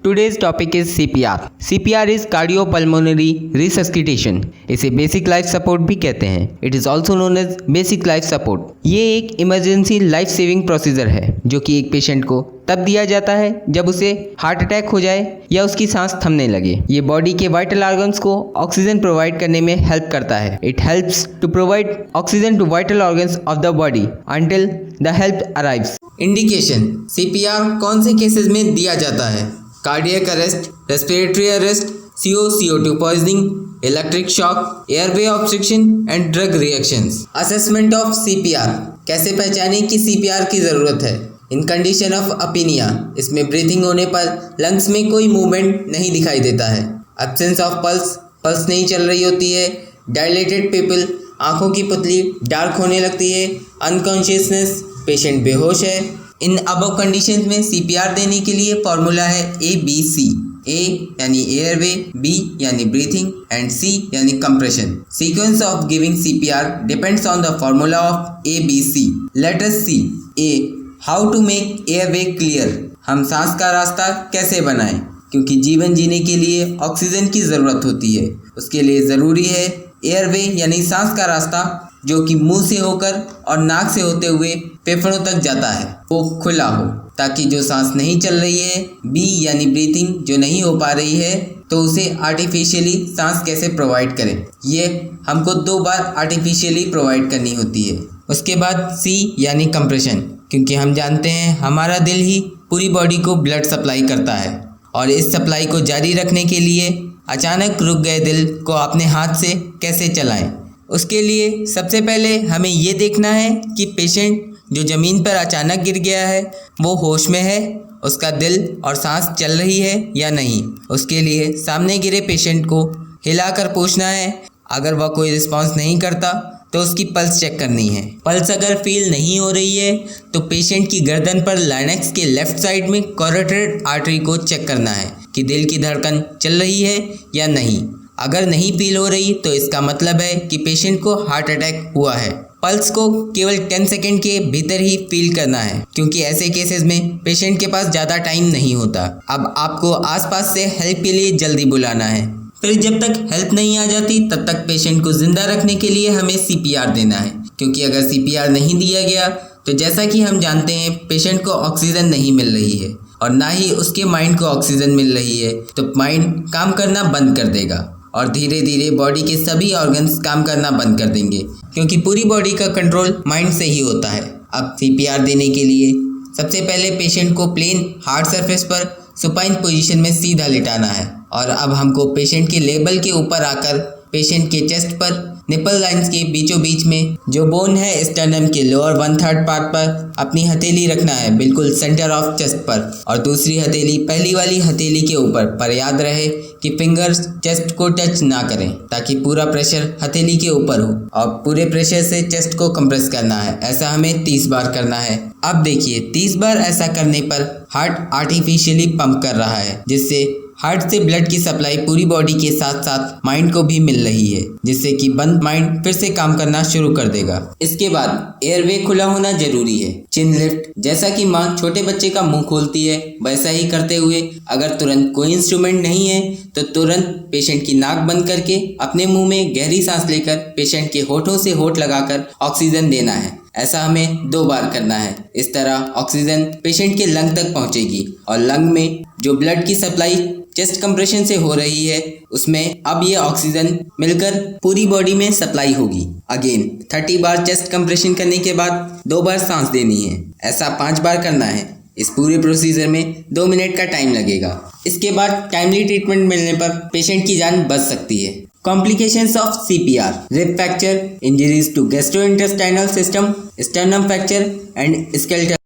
Today's topic is CPR. CPR is cardiopulmonary resuscitation. इसे basic life support भी कहते हैं. It is also known as basic life support. ये एक emergency life saving procedure है जो कि एक पेशेंट को तब दिया जाता है जब उसे हार्ट अटैक हो जाए या उसकी सांस थमने लगे. ये बॉडी के वाइटल ऑर्गन्स को ऑक्सीजन प्रोवाइड करने में हेल्प करता है. It helps to provide oxygen to vital organs of the body until the help arrives. Indication. CPR कौन से केसेस में दिया जाता है? Cardiac arrest, respiratory arrest, CO2 poisoning, electric shock, airway obstruction and drug reactions. Assessment of CPR. कैसे पहचानें कि CPR की ज़रूरत है? In condition of apnoea. इसमें ब्रीथिंग होने पर लंग्स में कोई मूवमेंट नहीं दिखाई देता है. Absence of pulse. पल्स नहीं चल रही होती है. डायलेटेड पिपल. आँखों की पुतली डार्क होने लगती है. अनकॉन्शियसनेस. पेशेंट बेहोश है. इन अबव कंडीशंस में CPR देने के लिए फॉर्मूला है ABC. A यानी एयरवे, B यानी ब्रीथिंग एंड C यानी compression. Sequence of giving CPR depends on the formula of ABC. Let us see. A. How to make airway clear. हम सांस का रास्ता कैसे बनाएं? क्योंकि जीवन जीने के लिए ऑक्सीजन की ज़रूरत होती है. उसके लिए ज़रूरी है एयरवे यानी सांस का रास्ता जो कि मुंह से होकर और नाक से होते हुए फेफड़ों तक जाता है वो खुला हो, ताकि जो सांस नहीं चल रही है, B यानी ब्रीथिंग जो नहीं हो पा रही है, तो उसे आर्टिफिशियली सांस कैसे प्रोवाइड करें. ये हमको 2 बार आर्टिफिशियली प्रोवाइड करनी होती है. उसके बाद C यानी कंप्रेशन, क्योंकि हम जानते हैं हमारा दिल ही पूरी बॉडी को ब्लड सप्लाई करता है और इस सप्लाई को जारी रखने के लिए अचानक रुक गए दिल को अपने हाथ से कैसे चलाएं. उसके लिए सबसे पहले हमें ये देखना है कि पेशेंट जो ज़मीन पर अचानक गिर गया है वो होश में है, उसका दिल और सांस चल रही है या नहीं. उसके लिए सामने गिरे पेशेंट को हिलाकर पूछना है. अगर वह कोई रिस्पांस नहीं करता तो उसकी पल्स चेक करनी है. पल्स अगर फील नहीं हो रही है तो पेशेंट की गर्दन पर लाइनेक्स के लेफ्ट साइड में कैरोटिड आर्टरी को चेक करना है कि दिल की धड़कन चल रही है या नहीं. अगर नहीं फील हो रही तो इसका मतलब है कि पेशेंट को हार्ट अटैक हुआ है. पल्स को केवल 10 सेकेंड के भीतर ही फील करना है, क्योंकि ऐसे केसेस में पेशेंट के पास ज़्यादा टाइम नहीं होता. अब आपको आसपास से हेल्प के लिए जल्दी बुलाना है. फिर जब तक हेल्प नहीं आ जाती तब तक पेशेंट को ज़िंदा रखने के लिए हमें CPR देना है, क्योंकि अगर CPR नहीं दिया गया तो जैसा कि हम जानते हैं पेशेंट को ऑक्सीजन नहीं मिल रही है और ना ही उसके माइंड को ऑक्सीजन मिल रही है, तो माइंड काम करना बंद कर देगा और धीरे धीरे बॉडी के सभी ऑर्गन्स काम करना बंद कर देंगे, क्योंकि पूरी बॉडी का कंट्रोल माइंड से ही होता है. अब CPR देने के लिए सबसे पहले पेशेंट को प्लेन हार्ड सरफेस पर सुपाइन पोजीशन में सीधा लिटाना है और अब हमको पेशेंट के लेबल के ऊपर आकर पेशेंट के चेस्ट पर निपल लाइंस के बीचों बीच में जो बोन है स्टर्नम के लोअर 1/3 पार्ट पर अपनी हथेली रखना है, बिल्कुल सेंटर ऑफ चेस्ट पर, और दूसरी हथेली पहली वाली हथेली के ऊपर. पर याद रहे कि फिंगर्स चेस्ट को टच ना करें, ताकि पूरा प्रेशर हथेली के ऊपर हो और पूरे प्रेशर से चेस्ट को कंप्रेस करना है. ऐसा हमें 30 बार करना है. अब देखिए 30 बार ऐसा करने पर हार्ट आर्टिफिशियली पंप कर रहा है, जिससे हार्ट से ब्लड की सप्लाई पूरी बॉडी के साथ साथ माइंड को भी मिल रही है, जिससे कि बंद माइंड फिर से काम करना शुरू कर देगा. इसके बाद एयरवे खुला होना जरूरी है. चिन लिफ्ट. जैसा कि माँ छोटे बच्चे का मुंह खोलती है वैसा ही करते हुए अगर तुरंत कोई इंस्ट्रूमेंट नहीं है तो तुरंत पेशेंट की नाक बंद करके अपने मुंह में गहरी सांस लेकर पेशेंट के होठों से होठ लगाकर ऑक्सीजन देना है. ऐसा हमें 2 बार करना है. इस तरह ऑक्सीजन पेशेंट के लंग तक पहुंचेगी और लंग में जो ब्लड की सप्लाई चेस्ट कंप्रेशन से हो रही है उसमें अब ये ऑक्सीजन मिलकर पूरी बॉडी में सप्लाई होगी. अगेन 30 बार चेस्ट कंप्रेशन करने के बाद 2 बार सांस देनी है. ऐसा 5 बार करना है. इस पूरे प्रोसीजर में 2 मिनट का टाइम लगेगा. इसके बाद टाइमली ट्रीटमेंट मिलने पर पेशेंट की जान बच सकती है. Complications of CPR: rib fracture, injuries to gastrointestinal system, sternum fracture and skeletal